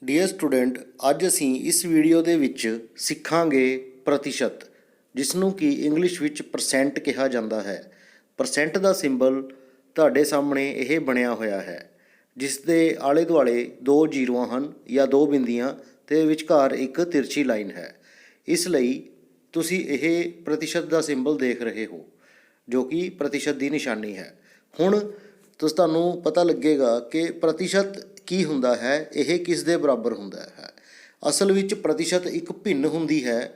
Dear student, ਅੱਜ ਅਸੀਂ ਇਸ ਵੀਡੀਓ ਦੇ ਵਿੱਚ ਸਿੱਖਾਂਗੇ ਪ੍ਰਤੀਸ਼ਤ, ਜਿਸ ਨੂੰ ਕਿ ਇੰਗਲਿਸ਼ ਵਿੱਚ ਪਰਸੈਂਟ ਕਿਹਾ ਜਾਂਦਾ ਹੈ। ਪਰਸੈਂਟ ਦਾ ਸਿੰਬਲ ਤੁਹਾਡੇ ਸਾਹਮਣੇ ਇਹ ਬਣਿਆ ਹੋਇਆ ਹੈ, ਜਿਸ ਦੇ ਆਲੇ ਦੁਆਲੇ ਦੋ ਜ਼ੀਰੋਆਂ ਹਨ ਜਾਂ ਦੋ ਬਿੰਦੀਆਂ ਤੇ ਵਿਚਕਾਰ ਇੱਕ ਤਿਰਛੀ ਲਾਈਨ ਹੈ। ਇਸ ਲਈ ਤੁਸੀਂ ਇਹ ਪ੍ਰਤੀਸ਼ਤ ਦਾ ਸਿੰਬਲ ਦੇਖ ਰਹੇ ਹੋ, ਜੋ ਕਿ ਪ੍ਰਤੀਸ਼ਤ ਦੀ ਨਿਸ਼ਾਨੀ ਹੈ। ਹੁਣ ਤੁਹਾਨੂੰ ਪਤਾ ਲੱਗੇਗਾ ਕਿ ਪ੍ਰਤੀਸ਼ਤ ਕੀ ਹੁੰਦਾ ਹੈ, ਇਹ ਕਿਸ ਦੇ ਬਰਾਬਰ ਹੁੰਦਾ ਹੈ। ਅਸਲ ਵਿੱਚ ਪ੍ਰਤੀਸ਼ਤ ਇੱਕ ਭਿੰਨ ਹੁੰਦੀ ਹੈ,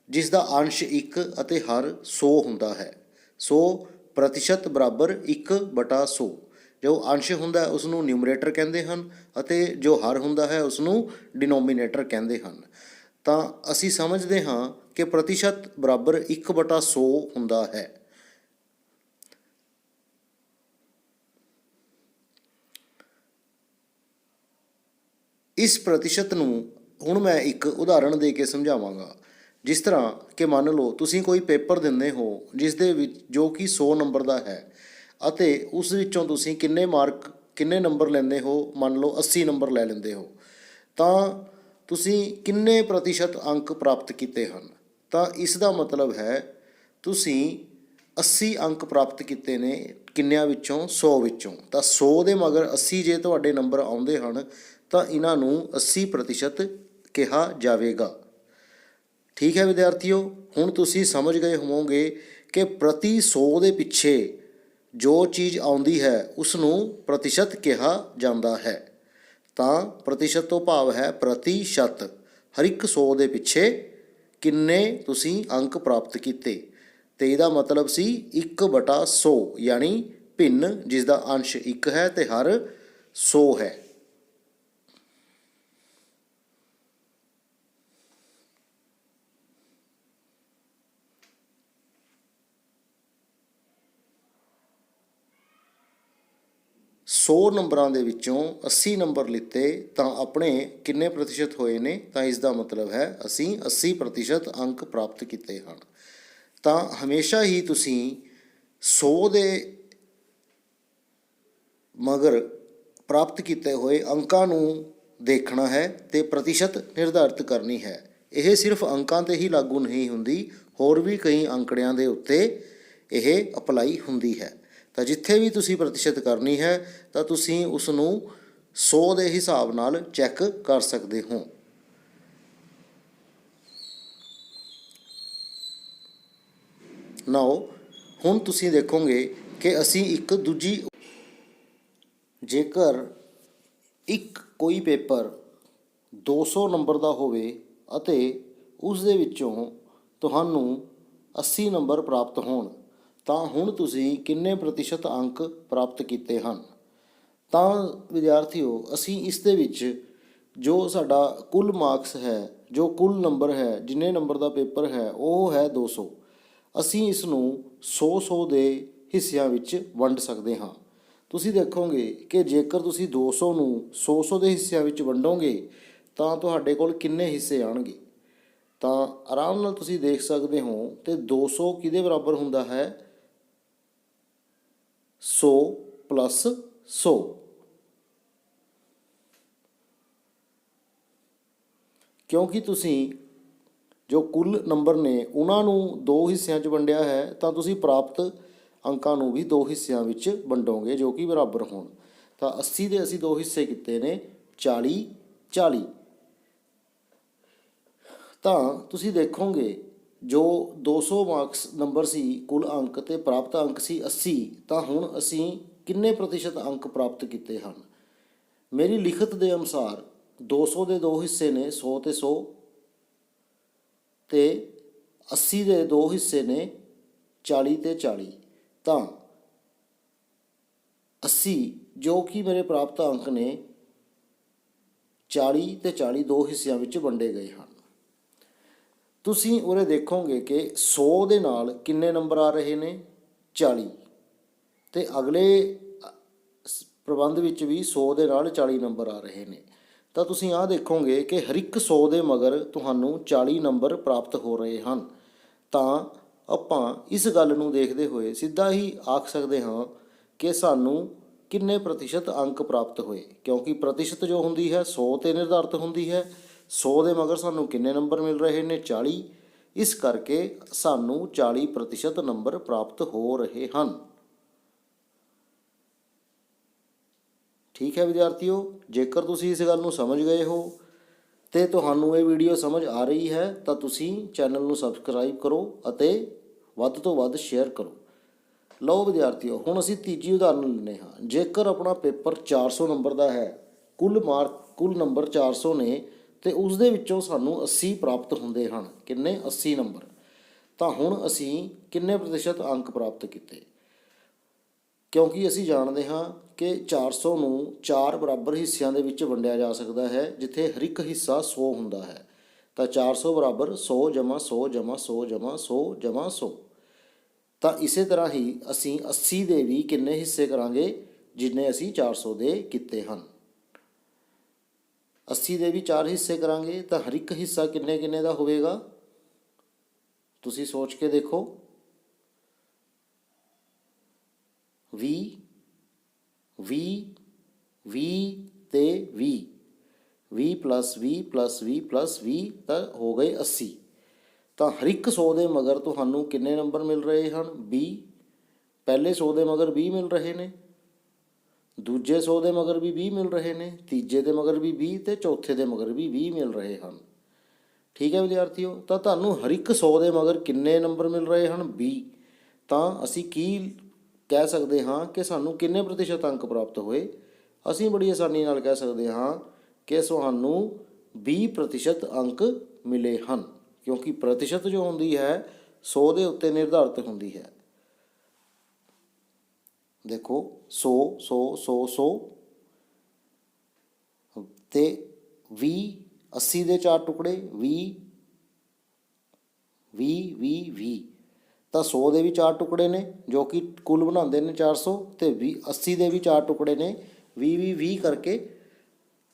ਜਿਸ ਦਾ ਅੰਸ਼ 1 ਅਤੇ ਹਰ 100 ਹੁੰਦਾ ਹੈ। 100 ਪ੍ਰਤੀਸ਼ਤ ਬਰਾਬਰ 1/100। ਜੋ ਅੰਸ਼ ਹੁੰਦਾ ਉਸ ਨੂੰ ਨਿਊਮਰੇਟਰ ਕਹਿੰਦੇ ਹਨ ਅਤੇ ਜੋ ਹਰ ਹੁੰਦਾ ਹੈ ਉਸ ਨੂੰ ਡਿਨੋਮੀਨੇਟਰ ਕਹਿੰਦੇ ਹਨ। ਤਾਂ ਅਸੀਂ ਸਮਝਦੇ ਹਾਂ ਕਿ ਪ੍ਰਤੀਸ਼ਤ ਬਰਾਬਰ 1/100 ਹੁੰਦਾ ਹੈ। ਇਸ ਪ੍ਰਤੀਸ਼ਤ ਨੂੰ ਹੁਣ ਮੈਂ ਇੱਕ ਉਦਾਹਰਣ ਦੇ ਕੇ ਸਮਝਾਵਾਂਗਾ। ਜਿਸ ਤਰ੍ਹਾਂ ਕਿ ਮੰਨ ਲਓ ਤੁਸੀਂ ਕੋਈ ਪੇਪਰ ਦਿੰਦੇ ਹੋ, ਜਿਸ ਦੇ ਵਿੱਚ ਜੋ ਕਿ 100 ਨੰਬਰ ਦਾ ਹੈ ਅਤੇ ਉਸ ਵਿੱਚੋਂ ਤੁਸੀਂ ਕਿੰਨੇ ਨੰਬਰ ਲੈਂਦੇ ਹੋ। ਮੰਨ ਲਓ 80 ਨੰਬਰ ਲੈ ਲੈਂਦੇ ਹੋ, ਤਾਂ ਤੁਸੀਂ ਕਿੰਨੇ ਪ੍ਰਤੀਸ਼ਤ ਅੰਕ ਪ੍ਰਾਪਤ ਕੀਤੇ ਹਨ। ਤਾਂ ਇਸ ਦਾ ਮਤਲਬ ਹੈ ਤੁਸੀਂ 80 ਅੰਕ ਪ੍ਰਾਪਤ ਕੀਤੇ ਨੇ। ਕਿੰਨਿਆਂ ਵਿੱਚੋਂ? 100 ਵਿੱਚੋਂ। ਤਾਂ 100 ਦੇ ਮਗਰ 80 ਜੇ ਤੁਹਾਡੇ ਨੰਬਰ ਆਉਂਦੇ ਹਨ ਤਾਂ ਇਹਨਾਂ ਨੂੰ 80% ਕਿਹਾ ਜਾਵੇਗਾ। ਠੀਕ ਹੈ ਵਿਦਿਆਰਥੀਓ, ਹੁਣ ਤੁਸੀਂ ਸਮਝ ਗਏ ਹੋਵੋਗੇ ਕਿ ਪ੍ਰਤੀ 100 ਦੇ ਪਿੱਛੇ ਜੋ ਚੀਜ਼ ਆਉਂਦੀ ਹੈ ਉਸ ਨੂੰ ਪ੍ਰਤੀਸ਼ਤ ਕਿਹਾ ਜਾਂਦਾ ਹੈ। ਤਾਂ ਪ੍ਰਤੀਸ਼ਤ ਤੋਂ ਭਾਵ ਹੈ ਪ੍ਰਤੀਸ਼ਤ। ਹਰ ਇੱਕ 100 ਦੇ ਪਿੱਛੇ ਕਿੰਨੇ ਤੁਸੀਂ ਅੰਕ ਪ੍ਰਾਪਤ ਕੀਤੇ, ਅਤੇ ਇਹਦਾ ਮਤਲਬ ਸੀ 1/100, ਯਾਨੀ ਭਿੰਨ, ਜਿਸ ਦਾ ਅੰਸ਼ 1 ਹੈ ਅਤੇ ਹਰ 100 ਹੈ। ਸੌ ਨੰਬਰਾਂ ਦੇ ਵਿੱਚੋਂ 80 ਨੰਬਰ ਲਿੱਤੇ ਤਾਂ ਆਪਣੇ ਕਿੰਨੇ ਪ੍ਰਤੀਸ਼ਤ ਹੋਏ ਨੇ? ਤਾਂ ਇਸ ਦਾ ਮਤਲਬ ਹੈ ਅਸੀਂ 80% ਅੰਕ ਪ੍ਰਾਪਤ ਕੀਤੇ ਹਨ। ਤਾਂ ਹਮੇਸ਼ਾ ਹੀ ਤੁਸੀਂ 100 ਦੇ ਮਗਰ ਪ੍ਰਾਪਤ ਕੀਤੇ ਹੋਏ ਅੰਕਾਂ ਨੂੰ ਦੇਖਣਾ ਹੈ ਅਤੇ ਪ੍ਰਤੀਸ਼ਤ ਨਿਰਧਾਰਿਤ ਕਰਨੀ ਹੈ। ਇਹ ਸਿਰਫ ਅੰਕਾਂ 'ਤੇ ਹੀ ਲਾਗੂ ਨਹੀਂ ਹੁੰਦੀ, ਹੋਰ ਵੀ ਕਈ ਅੰਕੜਿਆਂ ਦੇ ਉੱਤੇ ਇਹ ਅਪਲਾਈ ਹੁੰਦੀ ਹੈ। ਤਾਂ ਜਿੱਥੇ ਵੀ ਤੁਸੀਂ ਪ੍ਰਤੀਸ਼ਤ ਕਰਨੀ ਹੈ ਤਾਂ ਤੁਸੀਂ ਉਸ ਨੂੰ 100 ਦੇ ਹਿਸਾਬ ਨਾਲ ਚੈੱਕ ਕਰ ਸਕਦੇ ਹੋ। ਨਾਓ ਹੁਣ ਤੁਸੀਂ ਦੇਖੋਗੇ ਕਿ ਅਸੀਂ ਇੱਕ ਦੂਜੀ, ਜੇਕਰ ਕੋਈ ਪੇਪਰ 200 ਨੰਬਰ ਦਾ ਹੋਵੇ ਅਤੇ ਉਸ ਦੇ ਵਿੱਚੋਂ ਤੁਹਾਨੂੰ 80 ਨੰਬਰ ਪ੍ਰਾਪਤ ਹੋਣ, ਤਾਂ ਹੁਣ ਤੁਸੀਂ ਕਿੰਨੇ ਪ੍ਰਤੀਸ਼ਤ ਅੰਕ ਪ੍ਰਾਪਤ ਕੀਤੇ ਹਨ? ਤਾਂ ਵਿਦਿਆਰਥੀਓ, ਅਸੀਂ ਇਸ ਦੇ ਵਿੱਚ ਜੋ ਸਾਡਾ ਕੁੱਲ ਮਾਰਕਸ ਹੈ, ਜੋ ਕੁੱਲ ਨੰਬਰ ਹੈ, ਜਿੰਨੇ ਨੰਬਰ ਦਾ ਪੇਪਰ ਹੈ ਉਹ ਹੈ 200। ਅਸੀਂ ਇਸ ਨੂੰ 100 ਦੇ ਹਿੱਸਿਆਂ ਵਿੱਚ ਵੰਡ ਸਕਦੇ ਹਾਂ। ਤੁਸੀਂ ਦੇਖੋਗੇ ਕਿ ਜੇਕਰ ਤੁਸੀਂ 200 ਨੂੰ 100 ਦੇ ਹਿੱਸਿਆਂ ਵਿੱਚ ਵੰਡੋਗੇ ਤਾਂ ਤੁਹਾਡੇ ਕੋਲ ਕਿੰਨੇ ਹਿੱਸੇ ਆਉਣਗੇ? ਤਾਂ ਆਰਾਮ ਨਾਲ ਤੁਸੀਂ ਦੇਖ ਸਕਦੇ ਹੋ ਅਤੇ 200 ਕਿਹਦੇ ਬਰਾਬਰ ਹੁੰਦਾ ਹੈ? 100 + 100। ਕਿਉਂਕਿ ਤੁਸੀਂ ਜੋ ਕੁੱਲ ਨੰਬਰ ਨੇ ਉਹਨਾਂ ਨੂੰ 2 ਹਿੱਸਿਆਂ 'ਚ ਵੰਡਿਆ ਹੈ, ਤਾਂ ਤੁਸੀਂ ਪ੍ਰਾਪਤ ਅੰਕਾਂ ਨੂੰ ਵੀ 2 ਹਿੱਸਿਆਂ ਵਿੱਚ ਵੰਡੋਗੇ ਜੋ ਕਿ ਬਰਾਬਰ ਹੋਣ। ਤਾਂ 80 ਦੇ ਅਸੀਂ 2 ਹਿੱਸੇ ਕੀਤੇ ਨੇ, 40-40। ਤਾਂ ਤੁਸੀਂ ਦੇਖੋਗੇ ਜੋ 200 ਮਾਰਕਸ ਨੰਬਰ ਸੀ, ਕੁੱਲ ਅੰਕ, ਅਤੇ ਪ੍ਰਾਪਤ ਅੰਕ ਸੀ 80। ਤਾਂ ਹੁਣ ਅਸੀਂ ਕਿੰਨੇ ਪ੍ਰਤੀਸ਼ਤ ਅੰਕ ਪ੍ਰਾਪਤ ਕੀਤੇ ਹਨ? ਮੇਰੀ ਲਿਖਤ ਦੇ ਅਨੁਸਾਰ 200 ਦੇ 2 ਹਿੱਸੇ ਨੇ, 100 ਅਤੇ 100, ਅਤੇ 80 ਦੇ 2 ਹਿੱਸੇ ਨੇ, 40 ਅਤੇ 40। ਤਾਂ 80 ਜੋ ਕਿ ਮੇਰੇ ਪ੍ਰਾਪਤ ਅੰਕ ਨੇ, 40 ਅਤੇ 40 2 ਹਿੱਸਿਆਂ ਵਿੱਚ ਵੰਡੇ ਗਏ ਹਨ। ਤੁਸੀਂ ਉਰੇ ਦੇਖੋਗੇ ਕਿ 100 ਦੇ ਨਾਲ ਕਿੰਨੇ ਨੰਬਰ ਆ ਰਹੇ ਨੇ? 40। ਅਤੇ ਅਗਲੇ ਪ੍ਰਬੰਧ ਵਿੱਚ ਵੀ 100 ਦੇ ਨਾਲ 40 ਨੰਬਰ ਆ ਰਹੇ ਨੇ। ਤਾਂ ਤੁਸੀਂ ਆਹ ਦੇਖੋਗੇ ਕਿ ਹਰ ਇੱਕ 100 ਦੇ ਮਗਰ ਤੁਹਾਨੂੰ 40 ਨੰਬਰ ਪ੍ਰਾਪਤ ਹੋ ਰਹੇ ਹਨ। ਤਾਂ ਆਪਾਂ ਇਸ ਗੱਲ ਨੂੰ ਦੇਖਦੇ ਹੋਏ ਸਿੱਧਾ ਹੀ ਆਖ ਸਕਦੇ ਹਾਂ ਕਿ ਸਾਨੂੰ ਕਿੰਨੇ ਪ੍ਰਤੀਸ਼ਤ ਅੰਕ ਪ੍ਰਾਪਤ ਹੋਏ, ਕਿਉਂਕਿ ਪ੍ਰਤੀਸ਼ਤ ਜੋ ਹੁੰਦੀ ਹੈ 100 ਤੇ ਨਿਰਧਾਰਿਤ ਹੁੰਦੀ ਹੈ। 100 ਦੇ ਮਗਰ ਸਾਨੂੰ ਕਿੰਨੇ ਨੰਬਰ ਮਿਲ ਰਹੇ ਨੇ 40, ਇਸ ਕਰਕੇ ਸਾਨੂੰ 40% ਨੰਬਰ ਪ੍ਰਾਪਤ ਹੋ ਰਹੇ ਹਨ। ਠੀਕ ਹੈ ਵਿਦਿਆਰਥੀਓ, ਜੇਕਰ ਤੁਸੀਂ ਇਸ ਗੱਲ ਨੂੰ ਸਮਝ ਗਏ ਹੋ ਤੇ ਤੁਹਾਨੂੰ ਇਹ ਵੀਡੀਓ ਸਮਝ ਆ ਰਹੀ ਹੈ ਤਾਂ ਤੁਸੀਂ ਚੈਨਲ ਨੂੰ ਸਬਸਕ੍ਰਾਈਬ ਕਰੋ ਅਤੇ ਵੱਧ ਤੋਂ ਵੱਧ ਸ਼ੇਅਰ ਕਰੋ। ਲਓ ਵਿਦਿਆਰਥੀਓ, ਹੁਣ ਅਸੀਂ ਤੀਜੀ ਉਦਾਹਰਨ ਲੈਂਦੇ ਹਾਂ। ਜੇਕਰ ਆਪਣਾ ਪੇਪਰ 400 ਨੰਬਰ ਦਾ ਹੈ, ਕੁੱਲ ਨੰਬਰ 400 ਨੇ ਤੇ ਉਸ ਦੇ ਵਿੱਚੋਂ ਸਾਨੂੰ 80 ਪ੍ਰਾਪਤ ਹੁੰਦੇ ਹਨ। ਕਿੰਨੇ? 80 ਨੰਬਰ। ਤਾਂ ਹੁਣ ਅਸੀਂ ਕਿੰਨੇ ਪ੍ਰਤੀਸ਼ਤ ਅੰਕ ਪ੍ਰਾਪਤ ਕੀਤੇ? ਕਿਉਂਕਿ ਅਸੀਂ ਜਾਣਦੇ ਹਾਂ ਕਿ 400 ਨੂੰ 4 ਬਰਾਬਰ ਹਿੱਸਿਆਂ ਦੇ ਵਿੱਚ ਵੰਡਿਆ ਜਾ ਸਕਦਾ ਹੈ, ਜਿੱਥੇ ਹਰ ਇੱਕ ਹਿੱਸਾ 100 ਹੁੰਦਾ ਹੈ। ਤਾਂ 400 ਬਰਾਬਰ 100 ਜਮ੍ਹਾਂ 100 ਜਮ੍ਹਾਂ 100 ਜਮ੍ਹਾਂ 100 ਜਮ੍ਹਾਂ 100। ਤਾਂ ਇਸੇ ਤਰ੍ਹਾਂ ਹੀ ਅਸੀਂ 80 ਦੇ ਵੀ ਕਿੰਨੇ ਹਿੱਸੇ ਕਰਾਂਗੇ ਜਿੰਨੇ ਅਸੀਂ 400 ਦੇ ਕੀਤੇ ਹਨ। 80 ਦੇ ਵੀ 4 ਹਿੱਸੇ ਕਰਾਂਗੇ ਤਾਂ ਹਰ ਇੱਕ ਹਿੱਸਾ ਕਿੰਨੇ ਕਿੰਨੇ ਦਾ ਹੋਵੇਗਾ? ਤੁਸੀਂ ਸੋਚ ਕੇ ਦੇਖੋ। 20 20 20 ਤੇ 20 20 + 20 + 20 + 20 ਤਾਂ ਹੋ ਗਏ 80। ਤਾਂ ਹਰ ਇੱਕ 100 ਦੇ ਮਗਰ ਤੁਹਾਨੂੰ ਕਿੰਨੇ ਨੰਬਰ ਮਿਲ ਰਹੇ ਹਨ? 20। ਪਹਿਲੇ 100 ਦੇ ਮਗਰ 20 ਮਿਲ ਰਹੇ ਨੇ, ਦੂਜੇ 100 ਦੇ ਮਗਰ ਵੀ 20 ਮਿਲ ਰਹੇ ਨੇ, ਤੀਜੇ ਦੇ ਮਗਰ ਵੀ 20 ਤੇ ਚੌਥੇ ਦੇ ਮਗਰ ਵੀ 20 ਮਿਲ ਰਹੇ ਹਨ। ਠੀਕ ਹੈ ਵਿਦਿਆਰਥੀਓ, ਤਾਂ ਤੁਹਾਨੂੰ ਹਰ ਇੱਕ 100 ਦੇ ਮਗਰ ਕਿੰਨੇ ਨੰਬਰ ਮਿਲ ਰਹੇ ਹਨ? 20। ਤਾਂ ਅਸੀਂ ਕੀ ਕਹਿ ਸਕਦੇ ਹਾਂ ਕਿ ਸਾਨੂੰ ਕਿੰਨੇ ਪ੍ਰਤੀਸ਼ਤ ਅੰਕ ਪ੍ਰਾਪਤ ਹੋਏ? ਅਸੀਂ ਬੜੀ ਆਸਾਨੀ ਨਾਲ ਕਹਿ ਸਕਦੇ ਹਾਂ ਕਿ ਸਾਨੂੰ 20% ਅੰਕ ਮਿਲੇ ਹਨ, ਕਿਉਂਕਿ ਪ੍ਰਤੀਸ਼ਤ ਜੋ ਹੁੰਦੀ ਹੈ 100 ਦੇ ਉੱਤੇ ਨਿਰਧਾਰਿਤ ਹੁੰਦੀ ਹੈ। ਦੇਖੋ 100 100 100 100 ਤੇ 20 80 ਦੇ 4 ਟੁਕੜੇ 20 20 20 20 ਤਾਂ 100 ਦੇ ਵੀ 4 ਟੁਕੜੇ ਨੇ ਜੋ ਕਿ ਕੁੱਲ ਬਣਾਉਂਦੇ ਨੇ 400 ਤੇ 80 ਦੇ ਵੀ 4 ਟੁਕੜੇ ਨੇ 20 20 20 ਕਰਕੇ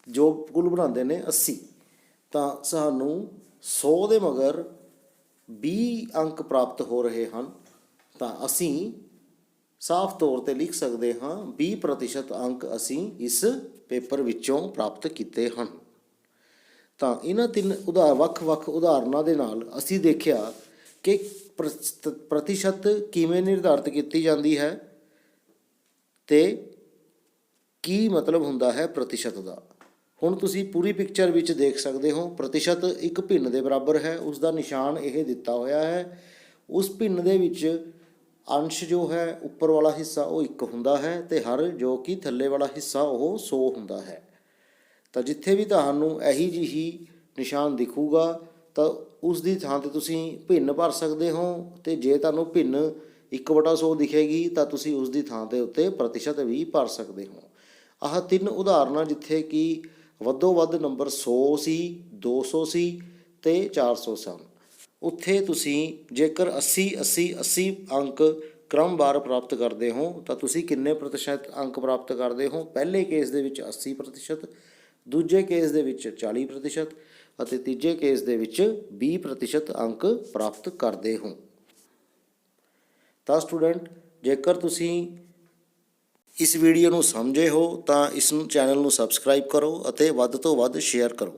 ਜੋ ਕੁੱਲ ਬਣਾਉਂਦੇ ਨੇ 80। ਤਾਂ ਸਾਨੂੰ 100 ਦੇ ਮਗਰ 20 ਅੰਕ ਪ੍ਰਾਪਤ ਹੋ ਰਹੇ ਹਨ। ਤਾਂ ਅਸੀਂ ਸਾਫ਼ ਤੌਰ 'ਤੇ ਲਿਖ ਸਕਦੇ ਹਾਂ 20% ਅੰਕ ਅਸੀਂ ਇਸ ਪੇਪਰ ਵਿੱਚੋਂ ਪ੍ਰਾਪਤ ਕੀਤੇ ਹਨ। ਤਾਂ ਇਹਨਾਂ 3 ਵੱਖ-ਵੱਖ ਉਦਾਹਰਨਾਂ ਦੇ ਨਾਲ ਅਸੀਂ ਦੇਖਿਆ ਕਿ ਪ੍ਰਤੀਸ਼ਤ ਕਿਵੇਂ ਨਿਰਧਾਰਿਤ ਕੀਤੀ ਜਾਂਦੀ ਹੈ ਤੇ ਕੀ ਮਤਲਬ ਹੁੰਦਾ ਹੈ ਪ੍ਰਤੀਸ਼ਤ ਦਾ। ਹੁਣ ਤੁਸੀਂ ਪੂਰੀ ਪਿਕਚਰ ਵਿੱਚ ਦੇਖ ਸਕਦੇ ਹੋ। ਪ੍ਰਤੀਸ਼ਤ ਇੱਕ ਭਿੰਨ ਦੇ ਬਰਾਬਰ ਹੈ, ਉਸ ਦਾ ਨਿਸ਼ਾਨ ਇਹ ਦਿੱਤਾ ਹੋਇਆ ਹੈ। ਉਸ ਭਿੰਨ ਦੇ ਵਿੱਚ ਅੰਸ਼ ਜੋ ਹੈ ਉੱਪਰ ਵਾਲਾ ਹਿੱਸਾ ਉਹ 1 ਹੁੰਦਾ ਹੈ ਤੇ ਹਰ ਜੋ ਕਿ ਥੱਲੇ ਵਾਲਾ ਹਿੱਸਾ ਉਹ 100 ਹੁੰਦਾ ਹੈ। ਤਾਂ ਜਿੱਥੇ ਵੀ ਤੁਹਾਨੂੰ ਇਹੀ ਜਿਹੀ ਨਿਸ਼ਾਨ ਦਿਖੂਗਾ ਤਾਂ ਉਸ ਦੀ ਥਾਂ 'ਤੇ ਤੁਸੀਂ ਭਿੰਨ ਭਰ ਸਕਦੇ ਹੋ, ਅਤੇ ਜੇ ਤੁਹਾਨੂੰ ਭਿੰਨ 1/100 ਦਿਖੇਗੀ ਤਾਂ ਤੁਸੀਂ ਉਸ ਦੀ ਥਾਂ ਦੇ ਉੱਤੇ ਪ੍ਰਤੀਸ਼ਤ ਵੀ ਭਰ ਸਕਦੇ ਹੋ। ਆਹ 3 ਉਦਾਹਰਨਾਂ ਜਿੱਥੇ ਕਿ ਵੱਧੋ ਵੱਧ ਨੰਬਰ 100 ਸੀ, 200 ਸੀ ਤੇ 400 ਸਨ, ਉੱਥੇ ਤੁਸੀਂ ਜੇਕਰ 80 80 80 ਅੰਕ ਕ੍ਰਮਵਾਰ ਪ੍ਰਾਪਤ ਕਰਦੇ ਹੋ ਤਾਂ ਤੁਸੀਂ ਕਿੰਨੇ ਪ੍ਰਤੀਸ਼ਤ ਅੰਕ ਪ੍ਰਾਪਤ ਕਰਦੇ ਹੋ? ਪਹਿਲੇ ਕੇਸ ਦੇ ਵਿੱਚ 80%, ਦੂਜੇ ਕੇਸ ਦੇ ਵਿੱਚ 40% ਅਤੇ ਤੀਜੇ ਕੇਸ ਦੇ ਵਿੱਚ 20% ਅੰਕ ਪ੍ਰਾਪਤ ਕਰਦੇ ਹੋ। ਤਾਂ ਸਟੂਡੈਂਟ, ਜੇਕਰ ਤੁਸੀਂ ਇਸ ਵੀਡੀਓ ਨੂੰ ਸਮਝੇ ਹੋ ਤਾਂ ਇਸ ਚੈਨਲ ਨੂੰ ਸਬਸਕ੍ਰਾਈਬ ਕਰੋ ਅਤੇ ਵੱਧ ਤੋਂ ਵੱਧ ਸ਼ੇਅਰ ਕਰੋ।